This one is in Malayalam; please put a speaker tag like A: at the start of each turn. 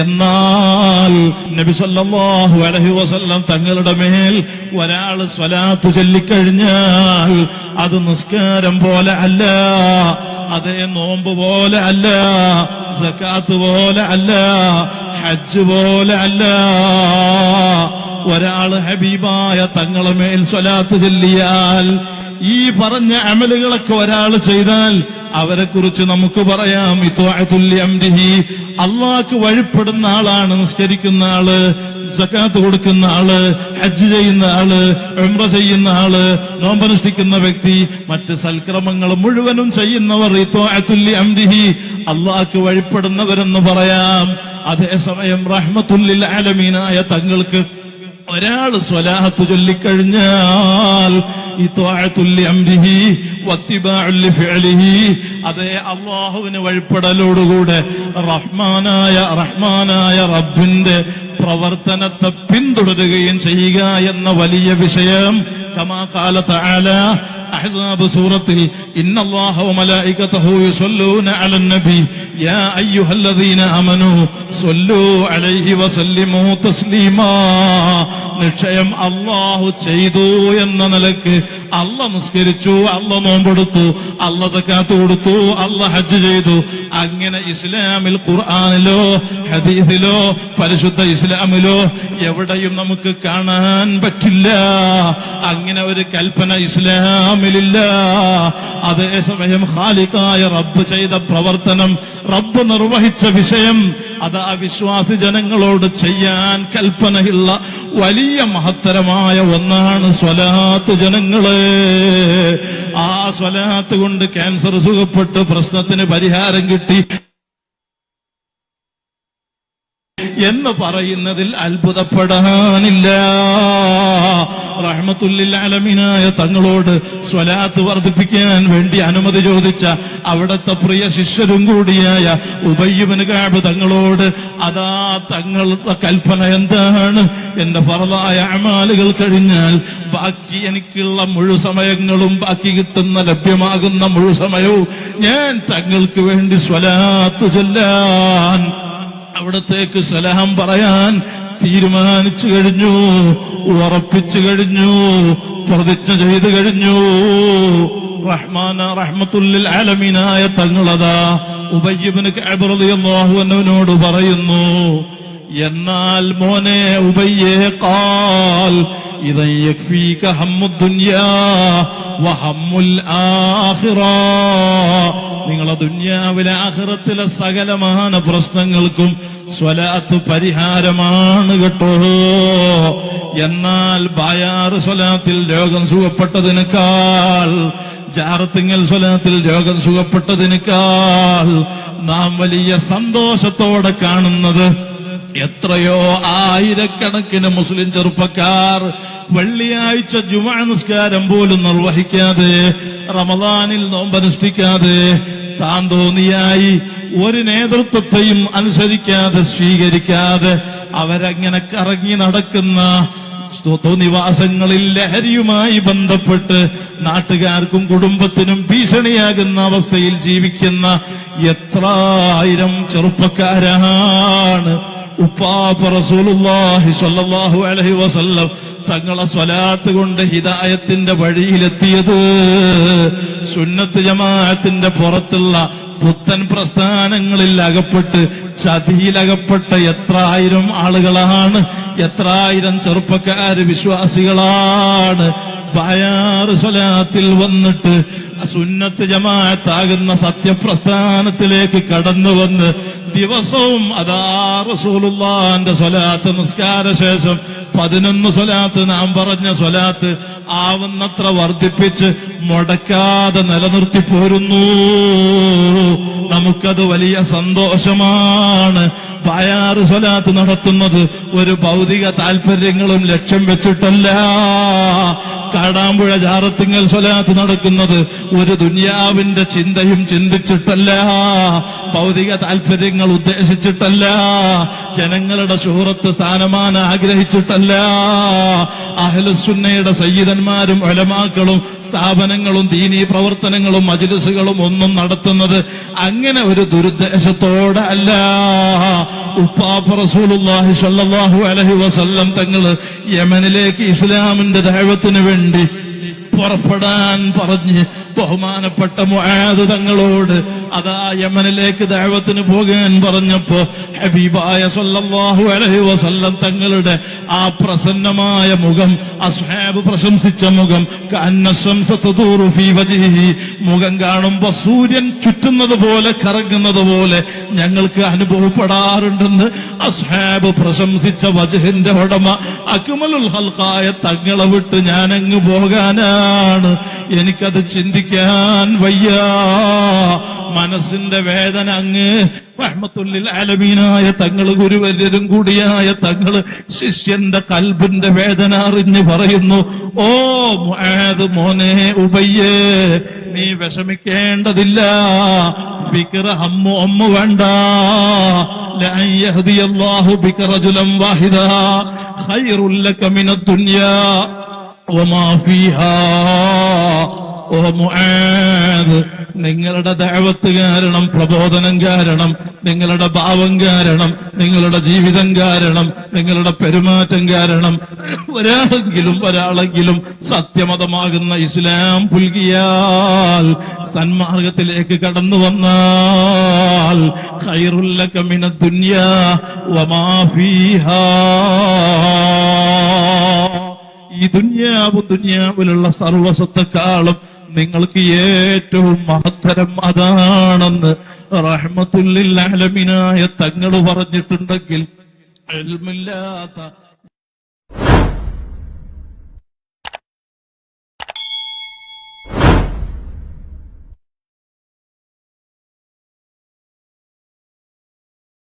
A: എന്നാൽ നബി സല്ലല്ലാഹു അലൈഹി വസല്ലം തങ്ങളുടെ മേൽ ഒരാൾ സ്വലാത്ത് ചൊല്ലിക്കഴിഞ്ഞാൽ അത് നിസ്കാരം പോലെ അല്ല, അതേ നോമ്പ് പോലെ അല്ല, സകാത്ത് പോലെ അല്ല, ഹജ്ജ് പോലെ അല്ല. ഒരാൾ ഹബീബായ തങ്ങളെ മേൽ സ്വലാത്ത് ചൊല്ലിയാൽ, ഈ പറഞ്ഞ അമലുകളൊക്കെ ഒരാൾ ചെയ്താൽ അവരെ കുറിച്ച് നമുക്ക് പറയാം ഇത്വാഅത്തുൽ അംരിഹി, അള്ളാഹ്ക്ക് വഴിപ്പെടുന്ന ആളാണ്, നിസ്കരിക്കുന്ന ആള്, സകാത്ത് കൊടുക്കുന്ന ആള്, ഹജ്ജ് ചെയ്യുന്ന ആള്, ഉംറ ചെയ്യുന്ന ആള്, നോമ്പനുഷ്ഠിക്കുന്ന വ്യക്തി, മറ്റ് സൽക്രമങ്ങൾ മുഴുവനും ചെയ്യുന്നവർ ഇത്വാഅത്തുൽ അംരിഹി, അള്ളാഹ്ക്ക് വഴിപ്പെടുന്നവരെന്ന് പറയാം. അതേസമയം റഹ്മത്തുൽ ലിൽ ആലമീനായ തങ്ങൾക്ക് ഒരാൾ സ്വലാത്ത് ചൊല്ലിക്കഴിഞ്ഞാൽ ഇത്വാഅത്തുൽ അംരിഹി വത്തിബാഉൽ ഫിഅലിഹി, അതേ അല്ലാഹുവിന് വഴിപ്പെടലോടുകൂടെ റഹ്മാനായ റബ്ബിന്റെ പ്രവർത്തനത്തെ പിന്തുടരുകയും ചെയ്യുക എന്ന വലിയ വിഷയം. കമാ ഖാല തആല അഹ്സാബ് സൂറത്തിൽ ഇന്നല്ലാഹ വമലായികതഹു യുസല്ലൂന അലൻ നബി യാ അയ്യുഹല്ലദീന ആമനൂ സ്വല്ലൂ അലൈഹി വസല്ലിമൂ തസ്ലീമാ. നിശ്ചയം അല്ലാഹു ചെയ്തു എന്ന നിലക്ക് അല്ല നിസ്കരിച്ചു, അല്ല നോമ്പെടുത്തു, അല്ല സകാത്ത് കൊടുത്തു, അല്ല ഹജ്ജ് ചെയ്തു. അങ്ങനെ ഇസ്ലാമിൽ ഖുർആനിലോ ഹദീസിലോ പരിശുദ്ധ ഇസ്ലാമിലോ എവിടെയും നമുക്ക് കാണാൻ പറ്റില്ല. അങ്ങനെ ഒരു കൽപ്പന ഇസ്ലാമിലില്ല. അതേസമയം ഖാലിഖായ റബ്ബ് ചെയ്ത പ്രവർത്തനം, റബ്ബ് നിർവഹിച്ച വിഷയം, അത് ആ വിശ്വാസി ജനങ്ങളോട് ചെയ്യാൻ കൽപ്പനയുള്ള വലിയ മഹത്തരമായ ഒന്നാണ് സ്വലാത്ത്. ജനങ്ങളെ, ആ സ്വലാത്ത് കൊണ്ട് ക്യാൻസർ സുഖപ്പെട്ട് പ്രശ്നത്തിന് പരിഹാരം കിട്ടി എന്ന് പറയുന്നതിൽ അത്ഭുതപ്പെടാനില്ല. റഹ്മത്തുൽ ലിൽ ആലമീനായ തങ്ങളോട് സ്വലാത്ത് വർദ്ധിപ്പിക്കാൻ വേണ്ടി അനുമതി ചോദിച്ച അവിടുത്തെ പ്രിയ ശിഷ്യരും കൂടിയായ ഉബയ്യ് ഇബ്നു കഅബ് തങ്ങളോട് അതാ തങ്ങളുടെ കൽപ്പന എന്താണ്? എന്റെ ഫർളായ അമാലുകൾ കഴിഞ്ഞാൽ ബാക്കി എനിക്കുള്ള മുഴുസമയങ്ങളും, ബാക്കി കിട്ടുന്ന ലഭ്യമാകുന്ന മുഴുസമയവും ഞാൻ തങ്ങൾക്ക് വേണ്ടി സ്വലാത്ത് ചൊല്ലാൻ, അവിടത്തേക്ക് സലാം പറയാൻ തീരുമാനിച്ചു കഴിഞ്ഞു, ഉറപ്പിച്ചു കഴിഞ്ഞു, പ്രതിജ്ഞ ചെയ്തു കഴിഞ്ഞു. റഹ്മത്തുൽ ലിൽ ആലമീനായ തങ്ങളതാ ഉബയ്യ് ഇബ്നു കഅബ് റളിയല്ലാഹു അൻഹുവിനോട് പറയുന്നു, എന്നാൽ മോനെ ഉബയ്യേ, ഖാൽ ഇദൻ യക്ഫീക ഹമ്മുദ് ദുനിയാ വഹമ്മുൽ ആഖിറ, നിങ്ങളെ ദുനിയാവിലെ ആഖിറത്തിലെ സകലമാന പ്രശ്നങ്ങൾക്കും സ്വലാത്ത് പരിഹാരമാണ് കേട്ടോ. എന്നാൽ ബായാറ് സ്വലാത്തിൽ രോഗം സുഖപ്പെട്ടതിനേക്കാൾ, ജാറത്തിങ്ങൽ സ്വലാത്തിൽ രോഗം സുഖപ്പെട്ടതിനേക്കാൾ നാം വലിയ സന്തോഷത്തോടെ കാണുന്നത് എത്രയോ ആയിരക്കണക്കിന് മുസ്ലിം ചെറുപ്പക്കാർ വെള്ളിയാഴ്ച ജുമുഅ നിസ്കാരം പോലും നിർവഹിക്കാതെ, റമദാനിൽ നോമ്പനുഷ്ഠിക്കാതെ, താൻ തോന്നിയായി ഒരു നേതൃത്വത്തെയും അനുസരിക്കാതെ, സ്വീകരിക്കാതെ അവരങ്ങനെ കറങ്ങി നടക്കുന്ന തോന്നിവാസങ്ങളിൽ ലഹരിയുമായി ബന്ധപ്പെട്ട് നാട്ടുകാർക്കും കുടുംബത്തിനും ഭീഷണിയാകുന്ന അവസ്ഥയിൽ ജീവിക്കുന്ന എത്രായിരം ചെറുപ്പക്കാരാണ് ഉപ്പാപ്പ റസൂലുള്ളാഹി സ്വല്ലല്ലാഹു അലൈഹി വസല്ലം തങ്ങളെ സ്വലാത്ത് കൊണ്ട് ഹിദായത്തിന്റെ വഴിയിലെത്തിയത്. സുന്നത്ത് ജമാഅത്തിന്റെ പുറത്തുള്ള പുത്തൻ പ്രസ്ഥാനങ്ങളിൽ അകപ്പെട്ട് ചതിയിലകപ്പെട്ട എത്രായിരം ആളുകളാണ്, എത്രായിരം ചെറുപ്പക്കാര് വിശ്വാസികളാണ് ബായാറ് സ്വലാത്തിൽ വന്നിട്ട് സുന്നത്ത് ജമാഅത്താകുന്ന സത്യപ്രസ്ഥാനത്തിലേക്ക് കടന്നു വന്ന് ദിവസവും അതാ റസൂലുള്ളാഹിന്റെ സ്വലാത്ത് നിസ്കാര ശേഷം 11 സ്വലാത്ത്, നാം പറഞ്ഞ സ്വലാത്ത് ആവുന്നത്ര വർദ്ധിപ്പിച്ച് മുടക്കാതെ നിലനിർത്തി പോരുന്നു. നമുക്കത് വലിയ സന്തോഷമാണ്. ബായാറ് സ്വലാത്ത് നടത്തുന്നത് ഒരു ഭൗതിക താല്പര്യങ്ങളും ലക്ഷ്യം വെച്ചിട്ടല്ല. കാടാമ്പുഴ ജാറത്തിങ്ങൽ സ്വലാത്ത് നടക്കുന്നത് ഒരു ദുനിയാവിന്റെ ചിന്തയും ചിന്തിച്ചിട്ടല്ല, ഭൗതിക താല്പര്യങ്ങൾ ഉദ്ദേശിച്ചിട്ടല്ല, ജനങ്ങളുടെ ശുഹ്റത്ത് സ്ഥാനമാനം ആഗ്രഹിച്ചിട്ടല്ല. അഹ്ലുസുന്നയുടെ സയ്യിദന്മാരും ഉലമാക്കളും സ്ഥാപനങ്ങളും ദീനീ പ്രവർത്തനങ്ങളും മജ്ലിസുകളും ഒന്നും നടത്തുന്നത് അങ്ങനെ ഒരു ദുരുദ്ദേശത്തോടെ അല്ല. ഉപ്പാപ്പ റസൂലുള്ളാഹി സ്വല്ലല്ലാഹു അലൈഹി വസല്ലം തങ്ങള് യമനിലേക്ക് ഇസ്ലാമിന്റെ ദഅവത്തിന് വേണ്ടി പുറപ്പെടാൻ പറഞ്ഞ് ബഹുമാനപ്പെട്ട മുആദ് തങ്ങളോട് അതാ യമനിലേക്ക് ദഅവത്തിന് പോകാൻ പറഞ്ഞപ്പോ ഹബീബായ സല്ലല്ലാഹു അലൈഹി വസല്ലം തങ്ങളുടെ ആ പ്രസന്നമായ മുഖം, അസ്ഹാബ് പ്രശംസിച്ച മുഖം, കഅന്ന ശംസ തദൂറു ഫീ വജ്ഹിഹി, മുഖം കാണുമ്പോ സൂര്യൻ ചുറ്റുന്നത് പോലെ കറങ്ങുന്നത് പോലെ ഞങ്ങൾക്ക് അനുഭവപ്പെടാറുണ്ടെന്ന് അസ്ഹാബ് പ്രശംസിച്ച വജ്ഹിന്റെ ഉടമ അക്മലുൽ ഖൽഖായ തങ്ങളെ വിട്ട് ഞാനങ്ങ് പോകാനാണ്, എനിക്കത് ചിന്തിക്കാൻ വയ്യ. മനസ്സിന്റെ വേദന അങ്ങ് റഹ്മത്തുല്ലിൽ ആലമീനായ തങ്ങള്, ഗുരുവര്യരും കൂടിയായ തങ്ങള് ശിഷ്യന്റെ കൽബിന്റെ വേദന അറിഞ്ഞ് പറയുന്നു, ഓ മുആദ് മോനെ ഉബയ്യേ, നീ വിഷമിക്കേണ്ടതില്ല, ഫിക്ര ഹമ്മു അമ്മു വേണ്ട. ലഅൻ യഹ്ദിയല്ലാഹു ബിക റജുലൻ വാഹിദാ ഖൈറുൽ ലക മിനദ് ദുനിയാ വമാ ഫീഹാ. ഓ മുആദ്, നിങ്ങളുടെ ദഅവത്ത് കാരണം, പ്രബോധനം കാരണം, നിങ്ങളുടെ ഭാവം കാരണം, നിങ്ങളുടെ ജീവിതം കാരണം, നിങ്ങളുടെ പെരുമാറ്റം കാരണം ഒരാളെങ്കിലും സത്യമതമാകുന്ന ഇസ്ലാം പുൽകിയാൽ, സന്മാർഗത്തിലേക്ക് കടന്നു വന്നാൽ, ഖൈറുൽ ലക മിനദ് ദുനിയാ വമാ ഫീഹാ, ഈ ദുനിയാവിലുള്ള സർവസ്വത്തെക്കാളും നിങ്ങൾക്ക് ഏറ്റവും മഹത്തരം അതാണെന്ന് റഹ്മത്തുല്ലിൽ ആലമീനായ തങ്ങൾ പറഞ്ഞിട്ടുണ്ടെങ്കിൽ ഇൽമില്ലാത്ത